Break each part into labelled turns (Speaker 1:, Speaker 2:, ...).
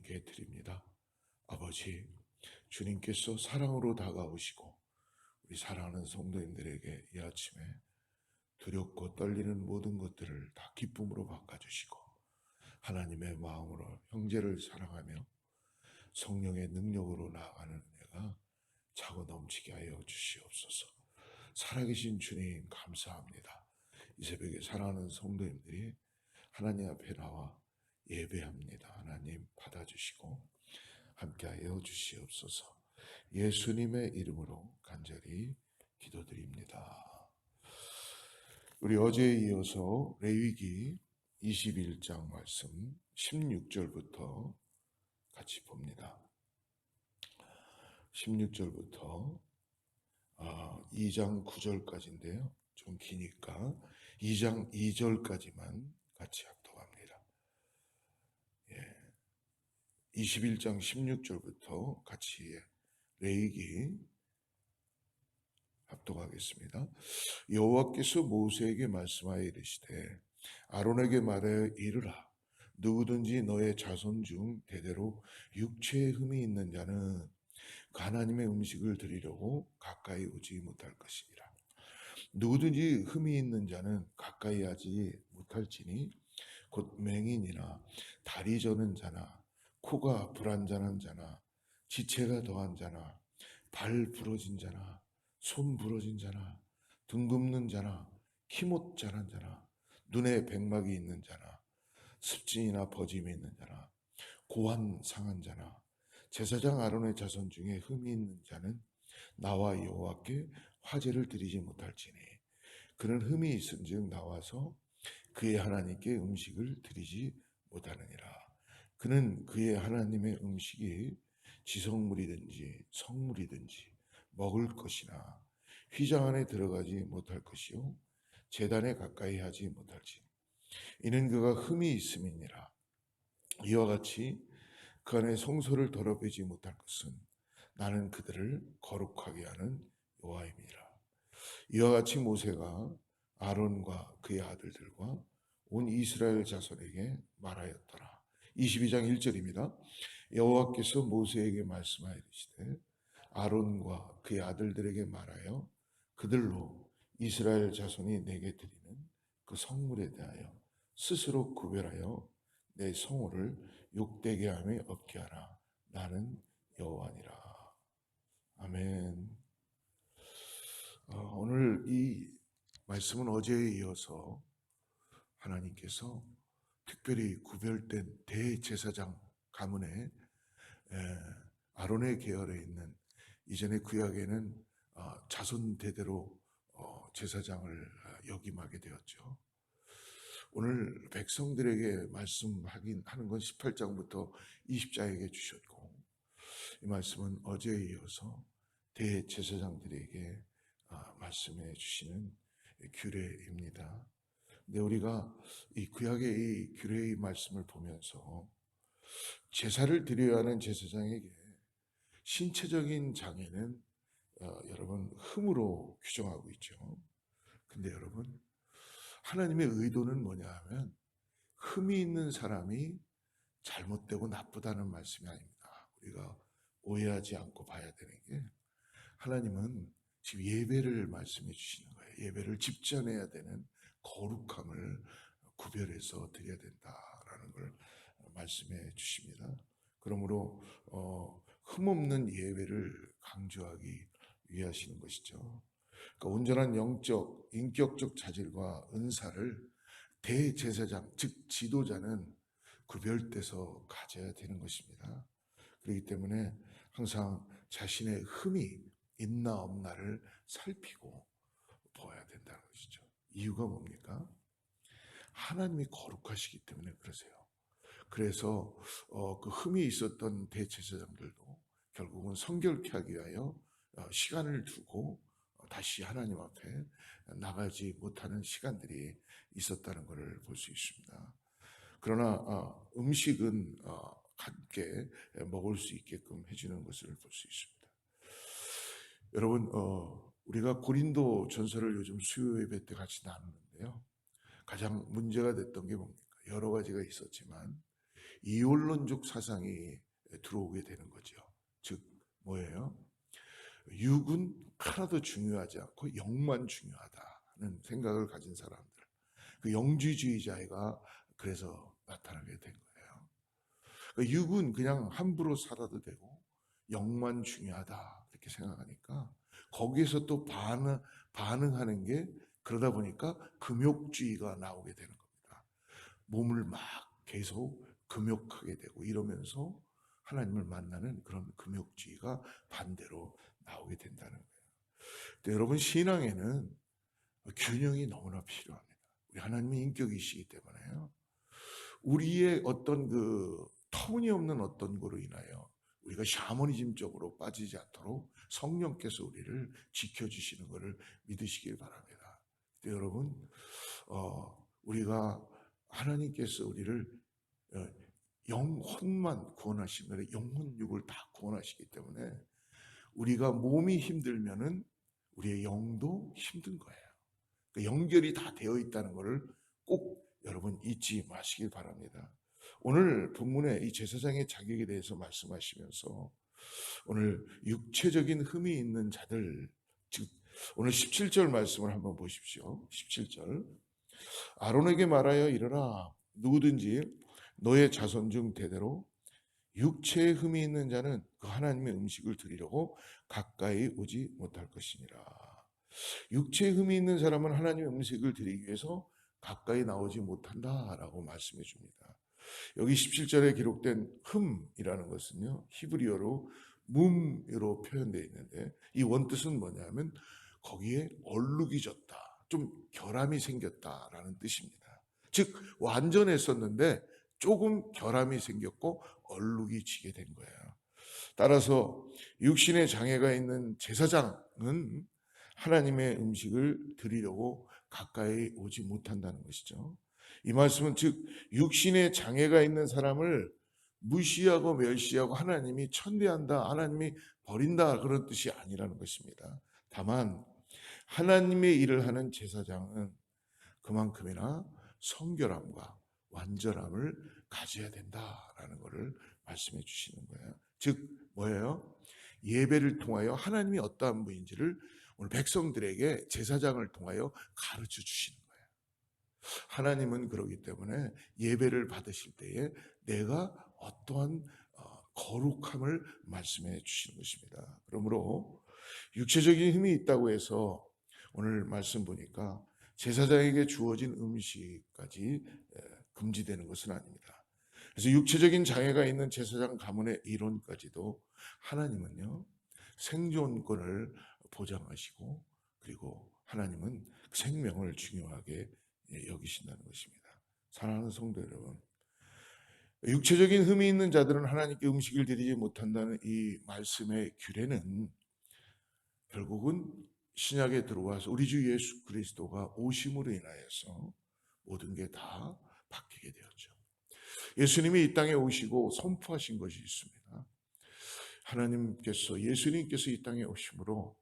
Speaker 1: 함께 드립니다. 아버지, 주님께서 사랑으로 다가오시고 우리 사랑하는 성도님들에게 이 아침에 두렵고 떨리는 모든 것들을 다 기쁨으로 바꿔주시고 하나님의 마음으로 형제를 사랑하며 성령의 능력으로 나아가는 은혜가 차고 넘치게 하여 주시옵소서. 살아계신 주님 감사합니다. 이 새벽에 사랑하는 성도님들이 하나님 앞에 나와 예배합니다. 하나님 받아주시고 함께하여 주시옵소서. 예수님의 이름으로 간절히 기도드립니다. 우리 어제에 이어서 레위기 21장 말씀 16절부터 같이 봅니다. 16절부터 2장 9절까지인데요. 좀 기니까 2장 2절까지만 같이 합독합니다. 21장 16절부터 같이 레위기 합독하겠습니다. 여호와께서 모세에게 말씀하여 이르시되 아론에게 말하여 이르라. 누구든지 너의 자손 중 대대로 육체에 흠이 있는 자는 그 하나님의 음식을 드리려고 가까이 오지 못할 것이니라. 누구든지 흠이 있는 자는 가까이 하지 못할지니 곧 맹인이나 다리 저는 자나 코가 불안전한 자나 지체가 더한 자나 발 부러진 자나 손 부러진 자나 등 굽는 자나 키 못 자란 자나 눈에 백막이 있는 자나 습진이나 버짐이 있는 자나 고환 상한 자나 제사장 아론의 자손 중에 흠이 있는 자는 나와 여호와께 화제를 드리지 못할지니 그는 흠이 있은즉 나와서 그의 하나님께 음식을 드리지 못하느니라. 그는 그의 하나님의 음식이 지성물이든지 성물이든지 먹을 것이나 휘장 안에 들어가지 못할 것이요 제단에 가까이 하지 못할지 이는 그가 흠이 있음이니라. 이와 같이 그 안에 성소를 더럽히지 못할 것은 나는 그들을 거룩하게 하는 여호와임이라. 이와 같이 모세가 아론과 그의 아들들과 온 이스라엘 자손에게 말하였더라. 22장 1절입니다. 여호와께서 모세에게 말씀하여 이르시되 아론과 그의 아들들에게 말하여 그들로 이스라엘 자손이 내게 드리는 그 성물에 대하여 스스로 구별하여 내 성호를 욕되게 함에 없게 하라. 나는 여호와니라. 아멘. 오늘 이 말씀은 어제에 이어서 하나님께서 특별히 구별된 대제사장 가문의 아론의 계열에 있는 이전의 구약에는 자손 대대로 제사장을 역임하게 되었죠. 오늘 백성들에게 말씀하는 건 18장부터 20장에게 주셨고 이 말씀은 어제에 이어서 대제사장들에게 말씀해 주시는 규례입니다. 근데 우리가 이 구약의 이 규례의 말씀을 보면서 제사를 드려야 하는 제사장에게 신체적인 장애는 여러분 흠으로 규정하고 있죠. 근데 여러분 하나님의 의도는 뭐냐 하면 흠이 있는 사람이 잘못되고 나쁘다는 말씀이 아닙니다. 우리가 오해하지 않고 봐야 되는 게 하나님은 지금 예배를 말씀해 주시는 거예요. 예배를 집전해야 되는 거룩함을 구별해서 드려야 된다라는 걸 말씀해 주십니다. 그러므로 흠없는 예배를 강조하기 위하시는 것이죠. 그러니까 온전한 영적, 인격적 자질과 은사를 대제사장, 즉 지도자는 구별돼서 가져야 되는 것입니다. 그렇기 때문에 항상 자신의 흠이 있나 없나를 살피고 보아야 된다는 것이죠. 이유가 뭡니까? 하나님이 거룩하시기 때문에 그러세요. 그래서 그 흠이 있었던 대제사장들도 결국은 성결케 하기 위하여 시간을 두고 다시 하나님 앞에 나가지 못하는 시간들이 있었다는 것을 볼 수 있습니다. 그러나 음식은 함께 먹을 수 있게끔 해주는 것을 볼 수 있습니다. 여러분 우리가 고린도 전서를 요즘 수요 예배 때 같이 나누는데요. 가장 문제가 됐던 게 뭡니까? 여러 가지가 있었지만 이원론적 사상이 들어오게 되는 거죠. 즉 뭐예요? 육은 하나도 중요하지 않고 영만 중요하다는 생각을 가진 사람들, 그 영지주의자가 그래서 나타나게 된 거예요. 그러니까 육은 그냥 함부로 살아도 되고 영만 중요하다 이렇게 생각하니까 거기에서 또 반응하는 게, 그러다 보니까 금욕주의가 나오게 되는 겁니다. 몸을 막 계속 금욕하게 되고 이러면서 하나님을 만나는 그런 금욕주의가 반대로 나오게 된다는 거예요. 근데 여러분, 신앙에는 균형이 너무나 필요합니다. 우리 하나님의 인격이시기 때문에요. 우리의 어떤 그 터무니없는 어떤 거로 인하여 우리가 샤머니즘 쪽으로 빠지지 않도록 성령께서 우리를 지켜주시는 것을 믿으시길 바랍니다. 근데 여러분, 우리가 하나님께서 우리를 어, 영혼만 구원하신 거예요. 영혼 육을 다 구원하시기 때문에 우리가 몸이 힘들면은 우리의 영도 힘든 거예요. 그러니까 연결이 다 되어 있다는 것을 꼭 여러분 잊지 마시길 바랍니다. 오늘 본문에 이 제사장의 자격에 대해서 말씀하시면서 오늘 육체적인 흠이 있는 자들, 즉 오늘 17절 말씀을 한번 보십시오. 17절. 아론에게 말하여 이르라, 누구든지 너의 자손 중 대대로 육체에 흠이 있는 자는 그 하나님의 음식을 드리려고 가까이 오지 못할 것이니라. 육체에 흠이 있는 사람은 하나님의 음식을 드리기 위해서 가까이 나오지 못한다라고 말씀해 줍니다. 여기 17절에 기록된 흠이라는 것은요, 히브리어로 뭄으로 표현되어 있는데 이 원뜻은 뭐냐면 거기에 얼룩이 졌다, 좀 결함이 생겼다라는 뜻입니다. 즉 완전했었는데 조금 결함이 생겼고 얼룩이 지게 된 거예요. 따라서 육신의 장애가 있는 제사장은 하나님의 음식을 드리려고 가까이 오지 못한다는 것이죠. 이 말씀은 즉 육신의 장애가 있는 사람을 무시하고 멸시하고 하나님이 천대한다, 하나님이 버린다, 그런 뜻이 아니라는 것입니다. 다만 하나님의 일을 하는 제사장은 그만큼이나 성결함과 완전함을 가져야 된다라는 것을 말씀해 주시는 거예요. 즉 뭐예요? 예배를 통하여 하나님이 어떠한 분인지를 오늘 백성들에게 제사장을 통하여 가르쳐 주시는 거예요. 하나님은 그러기 때문에 예배를 받으실 때에 내가 어떠한 거룩함을 말씀해 주시는 것입니다. 그러므로 육체적인 힘이 있다고 해서 오늘 말씀 보니까 제사장에게 주어진 음식까지 금지되는 것은 아닙니다. 그래서 육체적인 장애가 있는 제사장 가문의 이론까지도 하나님은요, 생존권을 보장하시고, 그리고 하나님은 생명을 중요하게 여기신다는 것입니다. 사랑하는 성도 여러분, 육체적인 흠이 있는 자들은 하나님께 음식을 드리지 못한다는 이 말씀의 규례는 결국은 신약에 들어와서 우리 주 예수 그리스도가 오심으로 인하여서 모든 게 다 바뀌게 되었죠. 예수님이 이 땅에 오시고 선포하신 것이 있습니다. 예수님께서 이 땅에 오심으로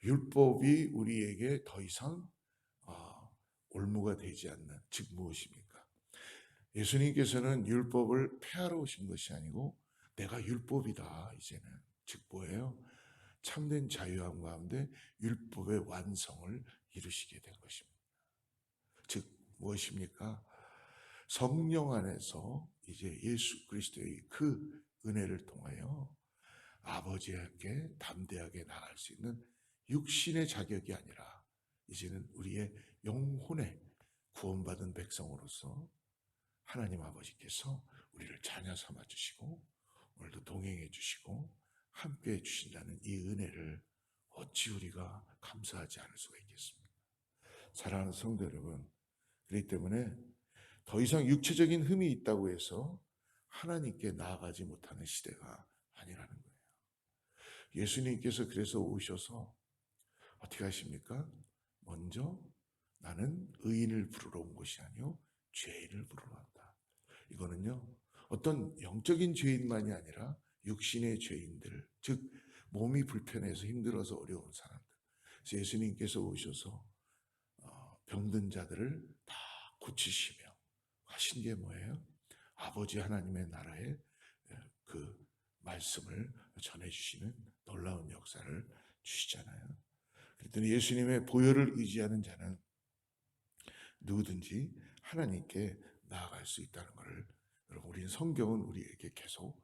Speaker 1: 율법이 우리에게 더 이상 올무가 되지 않는, 즉 무엇입니까? 예수님께서는 율법을 폐하러 오신 것이 아니고 내가 율법이다 이제는, 즉 뭐예요? 참된 자유함 가운데 율법의 완성을 이루시게 된 것입니다. 즉 무엇입니까? 성령 안에서 이제 예수 그리스도의 그 은혜를 통하여 아버지에게 담대하게 나갈 수 있는 육신의 자격이 아니라 이제는 우리의 영혼의 구원받은 백성으로서 하나님 아버지께서 우리를 자녀 삼아 주시고 오늘도 동행해 주시고 함께 해 주신다는 이 은혜를 어찌 우리가 감사하지 않을 수가 있겠습니까? 사랑하는 성도 여러분, 그렇기 때문에 더 이상 육체적인 흠이 있다고 해서 하나님께 나아가지 못하는 시대가 아니라는 거예요. 예수님께서 그래서 오셔서 어떻게 하십니까? 먼저 나는 의인을 부르러 온 것이 아니요 죄인을 부르러 왔다. 이거는요, 어떤 영적인 죄인만이 아니라 육신의 죄인들, 즉 몸이 불편해서 힘들어서 어려운 사람들. 그래서 예수님께서 오셔서 병든 자들을 다 고치시며 하신 게 뭐예요? 아버지 하나님의 나라의 그 말씀을 전해주시는 놀라운 역사를 주시잖아요. 그랬더니 예수님의 보혈을 의지하는 자는 누구든지 하나님께 나아갈 수 있다는 것을, 여러분, 우리는 성경은 우리에게 계속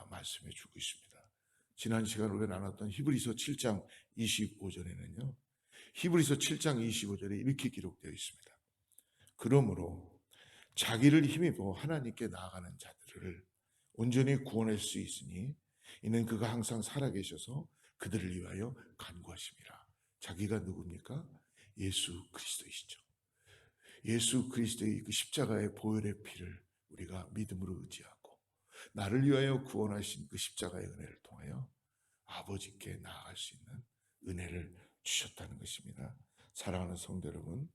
Speaker 1: 말씀해 주고 있습니다. 지난 시간 우리가 나눴던 히브리서 7장 25절에는요. 히브리서 7장 25절에 이렇게 기록되어 있습니다. 그러므로 자기를 힘입어 하나님께 나아가는 자들을 온전히 구원할 수 있으니 이는 그가 항상 살아계셔서 그들을 위하여 간구하심이라. 자기가 누굽니까? 예수 그리스도이시죠. 예수 그리스도의 그 십자가의 보혈의 피를 우리가 믿음으로 의지하고 나를 위하여 구원하신 그 십자가의 은혜를 통하여 아버지께 나아갈 수 있는 은혜를 주셨다는 것입니다. 사랑하는 성도 여러분,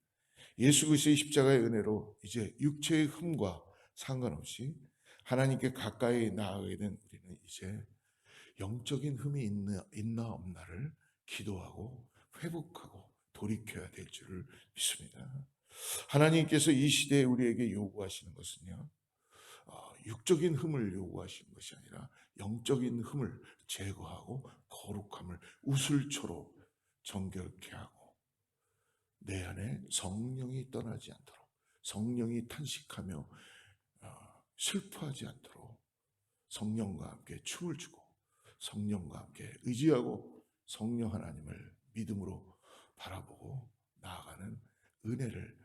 Speaker 1: 예수 그리스도의 십자가의 은혜로 이제 육체의 흠과 상관없이 하나님께 가까이 나아가게 된 우리는 이제 영적인 흠이 있나 없나를 기도하고 회복하고 돌이켜야 될 줄을 믿습니다. 하나님께서 이 시대에 우리에게 요구하시는 것은요, 육적인 흠을 요구하시는 것이 아니라 영적인 흠을 제거하고 거룩함을 우슬초록 정결케 하고 내 안에 성령이 떠나지 않도록, 성령이 탄식하며 슬퍼하지 않도록 성령과 함께 춤을 추고 성령과 함께 의지하고 성령 하나님을 믿음으로 바라보고 나아가는 은혜를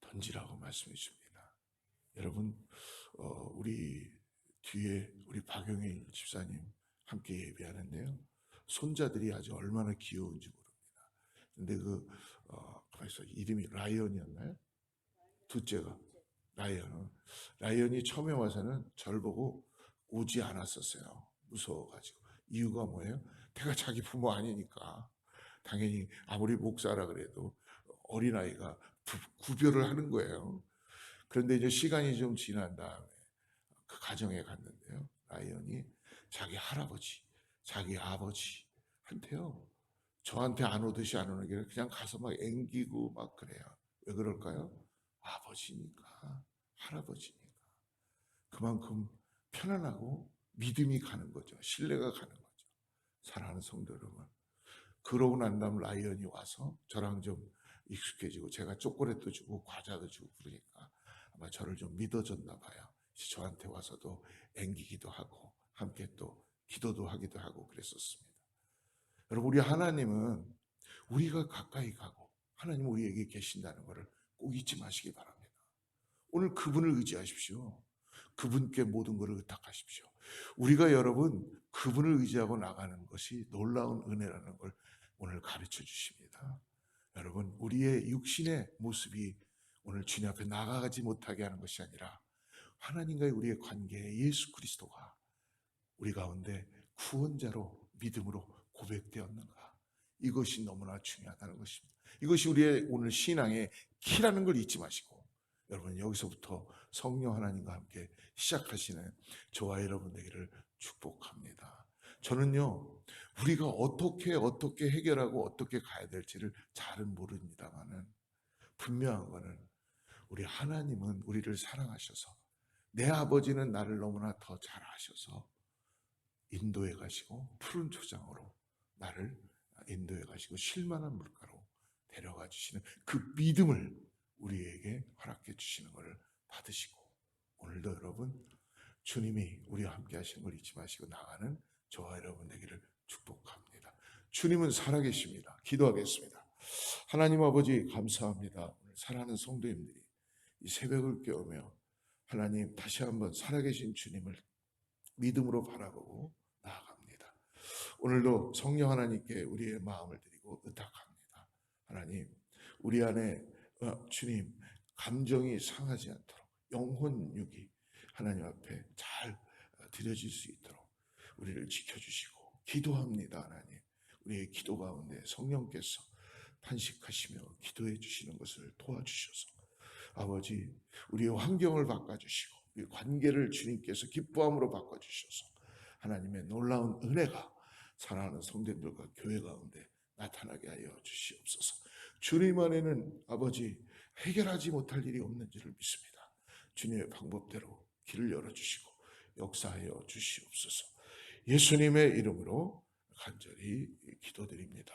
Speaker 1: 던지라고 말씀해 줍니다. 여러분, 우리 뒤에 우리 박영일 집사님 함께 예배하는데요. 손자들이 아주 얼마나 귀여운지 모릅니다. 근데 그래서 이름이 라이언이었나요? 둘째가 라이언이 처음에 와서는 절 보고 오지 않았었어요. 무서워가지고. 이유가 뭐예요? 내가 자기 부모 아니니까. 당연히 아무리 목사라 그래도 어린아이가 구별을 하는 거예요. 그런데 이제 시간이 좀 지난 다음에 그 가정에 갔는데요. 라이언이 자기 할아버지, 자기 아버지한테요. 저한테 안 오듯이 안 오는 게 그냥 가서 막 앵기고 막 그래요. 왜 그럴까요? 아버지니까, 할아버지니까. 그만큼 편안하고 믿음이 가는 거죠. 신뢰가 가는 거죠. 사랑하는 성도 여러분. 그러고 난 다음 라이언이 와서 저랑 좀 익숙해지고 제가 초콜릿도 주고 과자도 주고 그러니까 아마 저를 좀 믿어줬나 봐요. 저한테 와서도 앵기기도 하고 함께 또 기도도 하기도 하고 그랬었습니다. 여러분, 우리 하나님은 우리가 가까이 가고 하나님은 우리에게 계신다는 것을 꼭 잊지 마시기 바랍니다. 오늘 그분을 의지하십시오. 그분께 모든 것을 의탁하십시오. 우리가 여러분 그분을 의지하고 나가는 것이 놀라운 은혜라는 걸 오늘 가르쳐 주십니다. 여러분, 우리의 육신의 모습이 오늘 주님 앞에 나아가지 못하게 하는 것이 아니라 하나님과의 우리의 관계에 예수 그리스도가 우리 가운데 구원자로 믿음으로 고백되었는가, 이것이 너무나 중요하다는 것입니다. 이것이 우리의 오늘 신앙의 키라는 걸 잊지 마시고 여러분, 여기서부터 성령 하나님과 함께 시작하시는 저와 여러분 되기를 축복합니다. 저는요, 우리가 어떻게 해결하고 어떻게 가야 될지를 잘은 모릅니다만은 분명한 거는 우리 하나님은 우리를 사랑하셔서 내 아버지는 나를 너무나 더 잘 아셔서 인도해 가시고 푸른 초장으로 나를 인도해 가시고 쉴만한 물가로 데려가 주시는 그 믿음을 우리에게 허락해 주시는 것을 받으시고 오늘도 여러분 주님이 우리와 함께 하시는 걸 잊지 마시고 나가는 저와 여러분 되기를 축복합니다. 주님은 살아계십니다. 기도하겠습니다. 하나님 아버지 감사합니다. 오늘 사랑하는 성도님들이 이 새벽을 깨우며 하나님 다시 한번 살아계신 주님을 믿음으로 바라보고 나아갑니다. 오늘도 성령 하나님께 우리의 마음을 드리고 의탁합니다. 하나님, 우리 안에 주님 감정이 상하지 않도록 영혼 육이 하나님 앞에 잘 드려질 수 있도록 우리를 지켜주시고 기도합니다. 하나님, 우리의 기도 가운데 성령께서 탄식하시며 기도해 주시는 것을 도와주셔서 아버지, 우리의 환경을 바꿔주시고 우리 관계를 주님께서 기뻐함으로 바꿔주셔서 하나님의 놀라운 은혜가 사랑하는 성도들과 교회 가운데 나타나게 하여 주시옵소서. 주님 안에는 아버지 해결하지 못할 일이 없는 줄을 믿습니다. 주님의 방법대로 길을 열어주시고 역사하여 주시옵소서. 예수님의 이름으로 간절히 기도드립니다.